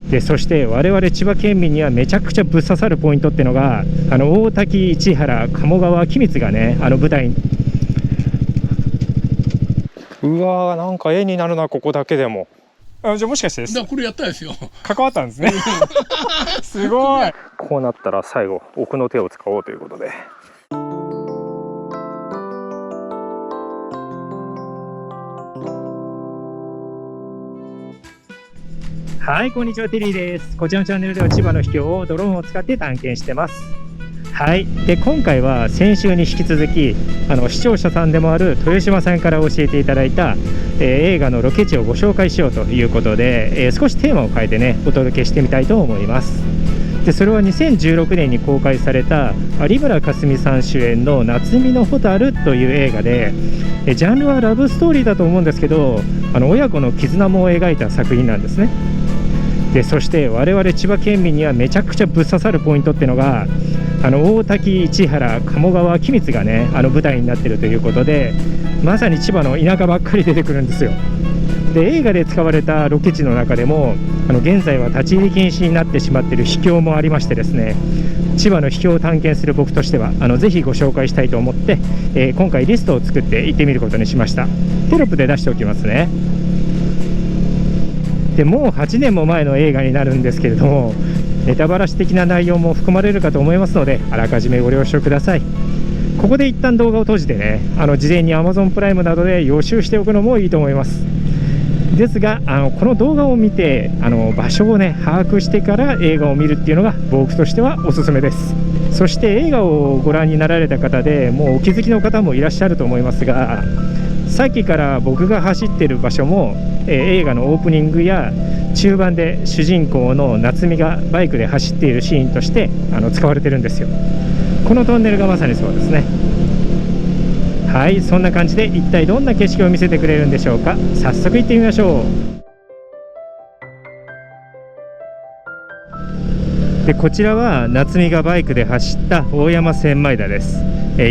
でそして我々千葉県民にはめちゃくちゃぶっ刺さるポイントってのが、大滝、市原、鴨川、君津がね、舞台に。うわー、なんか絵になるな、ここだけでも。じゃあもしかしてこれやったですよ。関わったんですね。すごい。こうなったら最後奥の手を使おうということで。はい、こんにちは、テリーです。こちらのチャンネルでは千葉の秘境をドローンを使って探検してます。はい、で今回は先週に引き続き視聴者さんでもある豊島さんから教えていただいた、映画のロケ地をご紹介しようということで、少しテーマを変えてねお届けしてみたいと思います。でそれは2016年に公開された有村架純さん主演の夏海のホタルという映画で、ジャンルはラブストーリーだと思うんですけど、親子の絆も描いた作品なんですね。でそして我々千葉県民にはめちゃくちゃぶっ刺さるポイントっていうのが、大滝、市原、鴨川、君津がね舞台になっているということで、まさに千葉の田舎ばっかり出てくるんですよ。で映画で使われたロケ地の中でも現在は立ち入り禁止になってしまっている秘境もありましてですね、千葉の秘境を探検する僕としてはぜひご紹介したいと思って、今回リストを作って行ってみることにしました。テロップで出しておきますね。でもう8年も前の映画になるんですけれども、ネタバラシ的な内容も含まれるかと思いますので、あらかじめご了承ください。ここで一旦動画を閉じてね、事前に Amazon プライムなどで予習しておくのもいいと思います。ですがこの動画を見て場所をね把握してから映画を見るっていうのが僕としてはおすすめです。そして映画をご覧になられた方でもうお気づきの方もいらっしゃると思いますが、さっきから僕が走ってる場所も、映画のオープニングや中盤で主人公の夏海がバイクで走っているシーンとして使われてるんですよ。このトンネルがまさにそうですね。はい、そんな感じで一体どんな景色を見せてくれるんでしょうか。早速行ってみましょう。でこちらは夏海がバイクで走った大山千枚田です。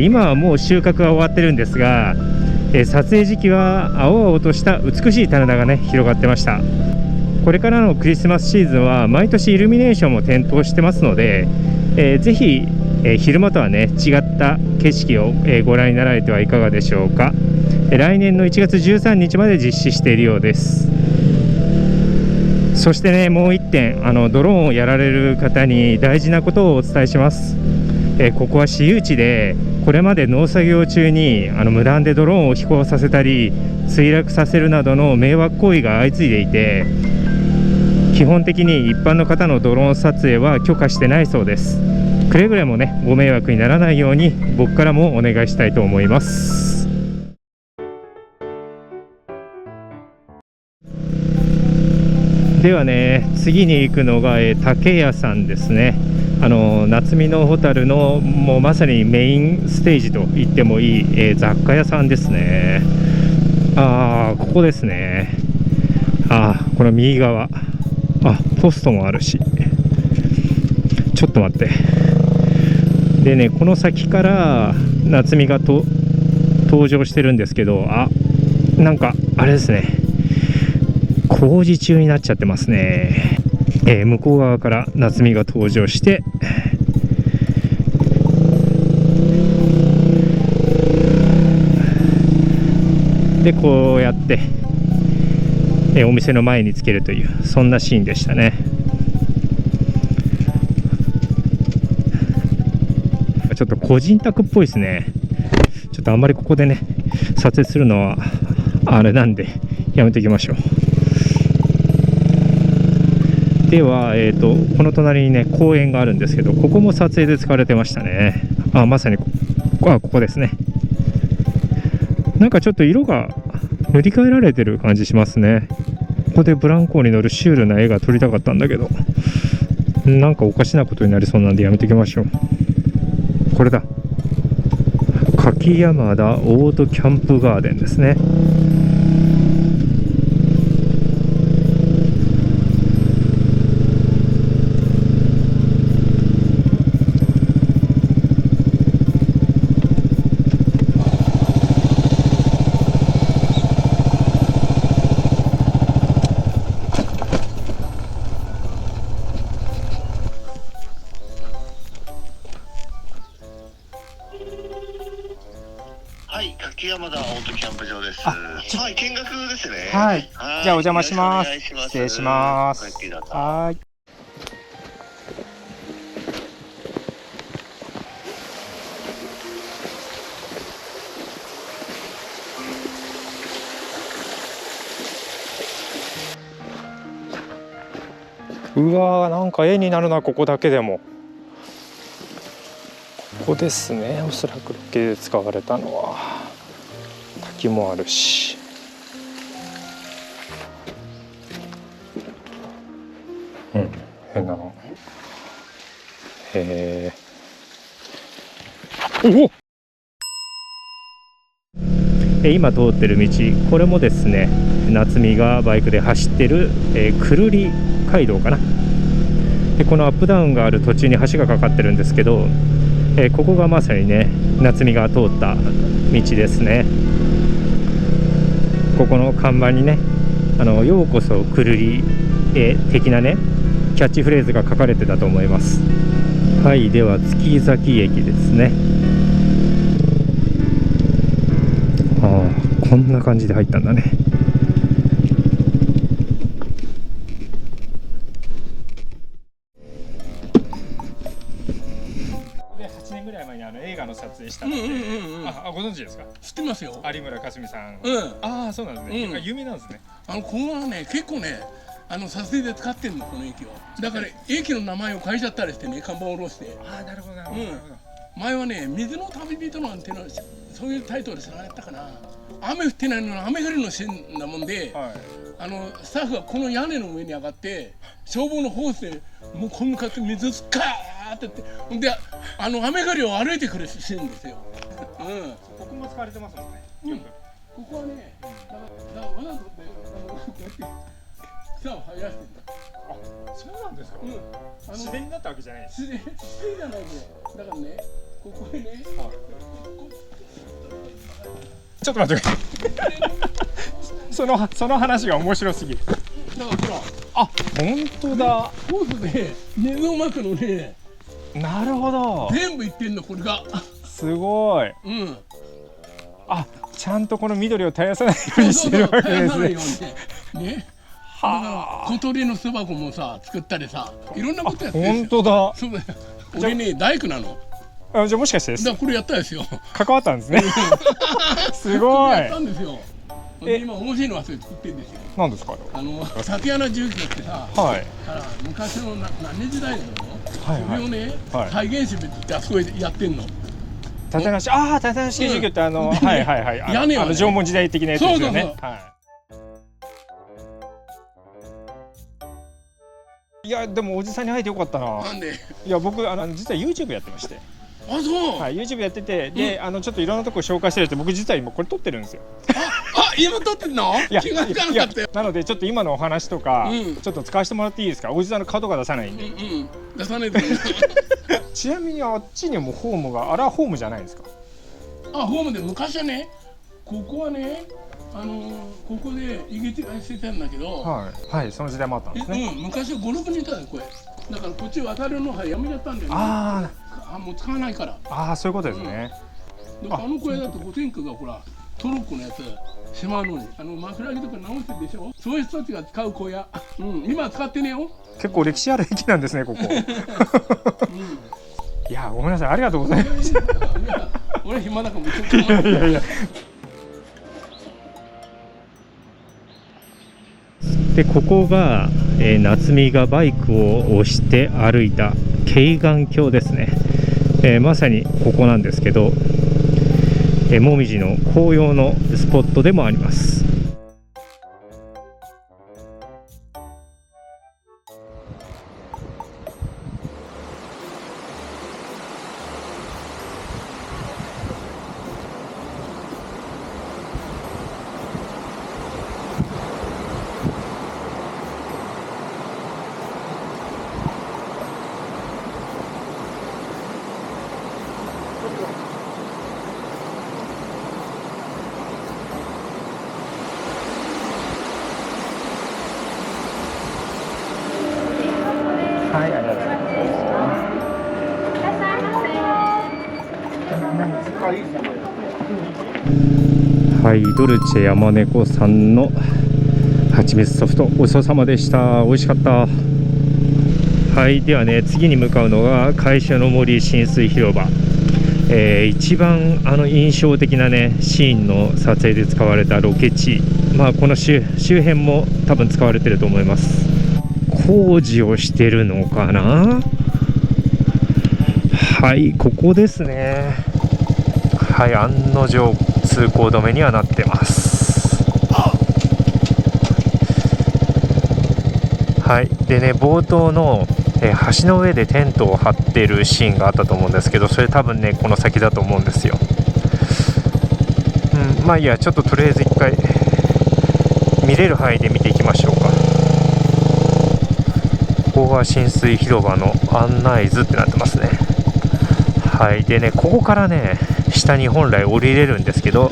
今はもう収穫は終わってるんですが、撮影時期は青々とした美しい棚田がね広がってました。これからのクリスマスシーズンは毎年イルミネーションも点灯してますので、ぜひ昼間とはね違った景色をご覧になられてはいかがでしょうか。来年の1月13日まで実施しているようです。そしてねもう1点ドローンをやられる方に大事なことをお伝えします。ここは私有地で、これまで農作業中に無断でドローンを飛行させたり墜落させるなどの迷惑行為が相次いでいて、基本的に一般の方のドローン撮影は許可してないそうです。くれぐれもねご迷惑にならないように僕からもお願いしたいと思います。ではね次に行くのが竹屋さんですね。夏海のホタルのもうまさにメインステージと言ってもいい、雑貨屋さんですね。ここですね。この右側ポストもあるし、ちょっと待って。でねこの先から夏海が登場してるんですけど、なんかあれですね、工事中になっちゃってますね。向こう側から夏海が登場して、でこうやってお店の前につけるという、そんなシーンでしたね。ちょっと個人宅っぽいですね。ちょっとあんまりここでね撮影するのはあれなんでやめておきましょう。では、この隣にね公園があるんですけど、ここも撮影で使われてましたね。まさにここですね。なんかちょっと色が塗り替えられてる感じしますね。ここでブランコに乗るシュールな絵が撮りたかったんだけど、なんかおかしなことになりそうなんでやめておきましょう。これだ、柿山田オートキャンプガーデンですね。山田オートキャンプ場です。あはい、見学ですね。はい。じゃあお邪魔します。お願いします。失礼します。ごゆっくりどうぞ。はい。うわー、なんか絵になるな、ここだけでも。ここですね、おそらくロケで使われたのは。滝もあるし。うん、変なの。へえ。おお。今通ってる道、これもですね、夏美がバイクで走ってる、くるり街道かな。でこのアップダウンがある途中に橋がかかってるんですけど、ここがまさにね、夏美が通った道ですね。ここの看板にね、ようこそくるりへ的なね、キャッチフレーズが書かれてたと思います。はい、では月崎駅ですね。ああ、こんな感じで入ったんだね。8年ぐらい前に映画の撮影したので、ご存知ですか？知ってますよ。有村架純さん。うん。ああ、そうなんですね。有名なんですね。ここはね、結構ね、撮影で使ってんの、この駅を。だから駅の名前を変えちゃったりしてね、看板を下ろして。ああ、なるほどなるほど。前はね、水の旅人なんていうの、そういうタイトルじゃなかったかな。雨降ってないのに雨降りのシーンなもんで、スタッフがこの屋根の上に上がって消防のホースでもうこんな感じで水スカーってってほんで雨狩りを歩いてくるシーンですよ。ここも使われてますもんね。ここはね、だからわざとね、こうやって草を生やしてるんだ。あ、そうなんですか。自然になったわけじゃないです。自然じゃないね。だからね、ここへね、ちょっと待ってください。その話が面白すぎる。だからほら、あ、本当だ。ホースで水をまくのね。なるほど。全部いってんのこれが。すごい。あ、ちゃんとこの緑を絶やさないようにしてるわけですね。ね。だから小鳥の巣箱もさ作ったりさ、いろんなことやってる。本当だ。そうだよ。俺ね大工なの。じゃあもしかしてです。だからこれやったですよ。関わったんですね。すごい。やったんですよ。今面白いのはそれ作ってるんですよ。何ですか。竪穴重機ってさ、昔の何年時代なの？それをね再現してってあそこでやってんの。竪穴式重機って屋根は縄文時代的なやつですよね。いやでもおじさんに会えてよかったな。なんで？いや僕実は YouTube やってまして。あ、そう。はい、YouTube やってて、でちょっといろんなとこ紹介してるって、僕実は今これ撮ってるんですよ。今撮ってんの？いや気がつかなかったよ。なのでちょっと今のお話とか、ちょっと使わせてもらっていいですか。おじさんの顔とか出さないんで。出さないで。ちなみにあっちにもホームが、あれはホームじゃないですか。ホームで昔はね、ここはね、ここで行き違いしてたんだけど、はい、その時代もあったんですね。昔は5、6人いたのこれ。だからこっち渡るのはやめちゃったんだよね。もう使わないから。ああ、そういうことですね。小屋だと五線区がほらトロッコのやつしまうのに枕木とか直してるでしょ。そういう人たちが使う小屋。今は使ってねえよ。結構歴史ある駅なんですねここ。いやごめんなさい、ありがとうございます。俺暇だからもういや。でここが、夏美がバイクを押して歩いた京岸橋ですね。まさにここなんですけど、もみじの紅葉のスポットでもあります。はい、ありがとうございます。いらっしゃいませ。はい、ドルチェ山猫さんの蜂蜜ソフト、ごちそうさまでした。美味しかった。はい、ではね、次に向かうのが会社の森浸水広場。一番印象的なねシーンの撮影で使われたロケ地、この周辺も多分使われてると思います。工事をしてるのかな。はい、ここですね。はい、案の定通行止めにはなってます。はい、でね、冒頭の橋の上でテントを張っているシーンがあったと思うんですけど、それ多分ねこの先だと思うんですよ。まあいいや、ちょっととりあえず一回見れる範囲で見ていきましょうか。ここが浸水広場の案内図ってなってますね。はい、でね、ここからね下に本来降りれるんですけど、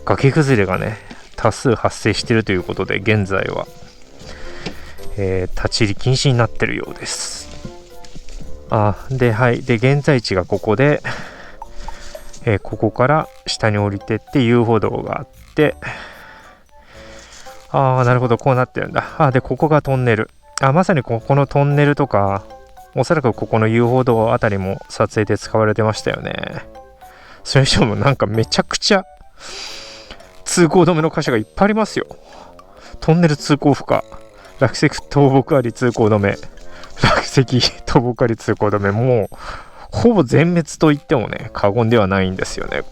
崖崩れがね多数発生しているということで、現在は立ち入り禁止になっているようです。で、はい、で現在地がここで、ここから下に降りてって遊歩道があって、なるほど、こうなってるんだ。でここがトンネル。まさにここのトンネルとか、おそらくここの遊歩道あたりも撮影で使われてましたよね。それ以上もなんかめちゃくちゃ通行止めの箇所がいっぱいありますよ。トンネル通行不可、落石倒木あり通行止め、落石倒木あり通行止め、もうほぼ全滅と言ってもね過言ではないんですよね、こ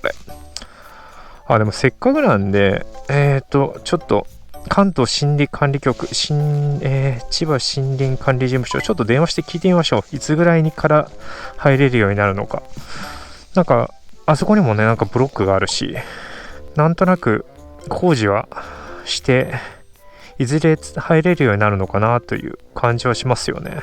れ。でもせっかくなんでちょっと関東森林管理局、千葉森林管理事務所、ちょっと電話して聞いてみましょう。いつぐらいにから入れるようになるのか。なんかあそこにもねなんかブロックがあるし、なんとなく工事はしていずれ入れるようになるのかなという感じはしますよね。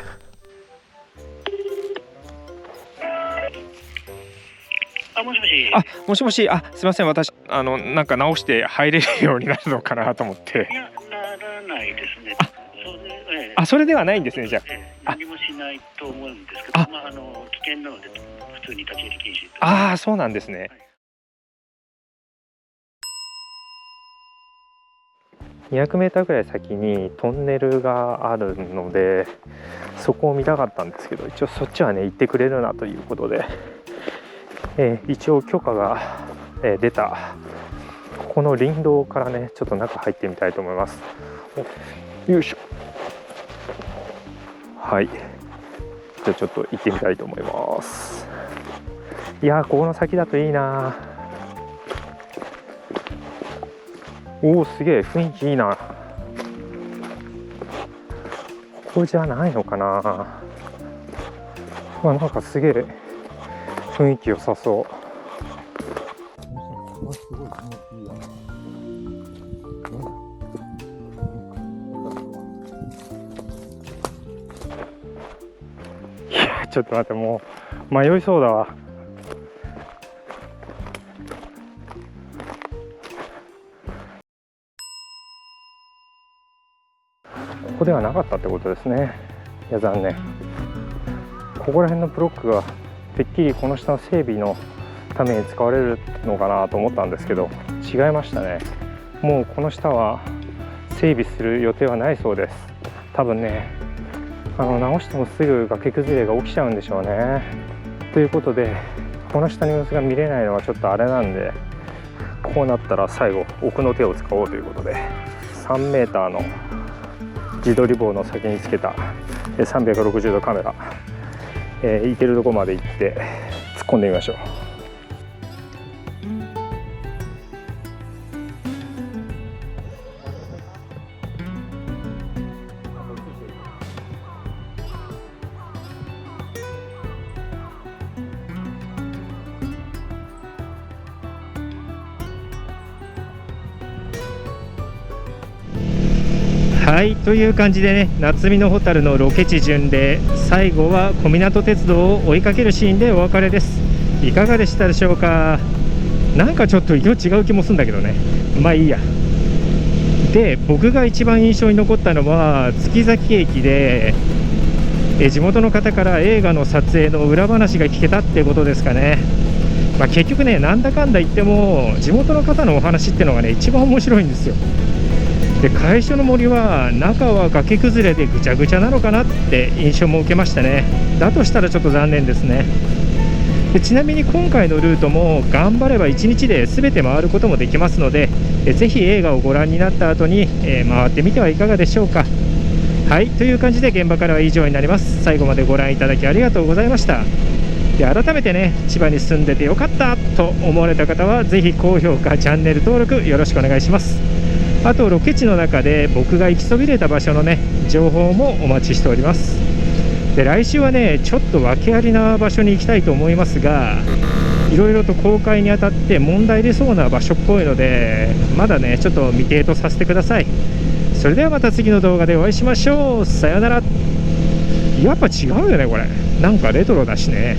もしもし。もしもし。すいません、私なんか直して入れるようになるのかなと思って。いや、ならないですね。それではないんですね。じゃあ、何もしないと思うんですけど、危険なので普通に立ち入り禁止。そうなんですね。200メーターぐらい先にトンネルがあるので、そこを見たかったんですけど、一応そっちはね行ってくれるなということで、一応許可が、出たここの林道からねちょっと中入ってみたいと思います。よいしょ。はい、じゃあちょっと行ってみたいと思います。いやー、ここの先だといいな。すげえ雰囲気いいな。ここじゃないのかな。なんかすげえ雰囲気良さそう。いや、ちょっと待って、もう迷いそうだわ。ここではなかったってことですね。いや、残念。ここら辺のブロックがてっきりこの下の整備のために使われるのかなと思ったんですけど、違いましたね。もうこの下は整備する予定はないそうです。多分ね、直してもすぐ崖崩れが起きちゃうんでしょうね。ということで、この下の様子が見れないのはちょっとあれなんで、こうなったら最後奥の手を使おうということで、3メーターの自撮り棒の先につけた360度カメラ、行けるとこまで行って突っ込んでみましょう。はい、という感じでね、夏見のホタルのロケ地巡礼、最後は小湊鉄道を追いかけるシーンでお別れです。いかがでしたでしょうか。なんかちょっと色違う気もするんだけどね、まあいいや。で、僕が一番印象に残ったのは月崎駅で地元の方から映画の撮影の裏話が聞けたってことですかね。結局ね、なんだかんだ言っても地元の方のお話っていうのがね一番面白いんですよ。で、海所の森は中は崖崩れでぐちゃぐちゃなのかなって印象も受けましたね。だとしたらちょっと残念ですね。で、ちなみに今回のルートも頑張れば1日で全て回ることもできますので、ぜひ映画をご覧になった後に、回ってみてはいかがでしょうか。はい、という感じで現場からは以上になります。最後までご覧いただきありがとうございました。で、改めてね、千葉に住んでてよかったと思われた方はぜひ高評価、チャンネル登録よろしくお願いします。あとロケ地の中で僕が行きそびれた場所のね情報もお待ちしております。で、来週はねちょっと訳ありな場所に行きたいと思いますが、いろいろと公開にあたって問題出そうな場所っぽいので、まだねちょっと未定とさせてください。それではまた次の動画でお会いしましょう。さようなら。やっぱ違うよねこれ、なんかレトロだしね。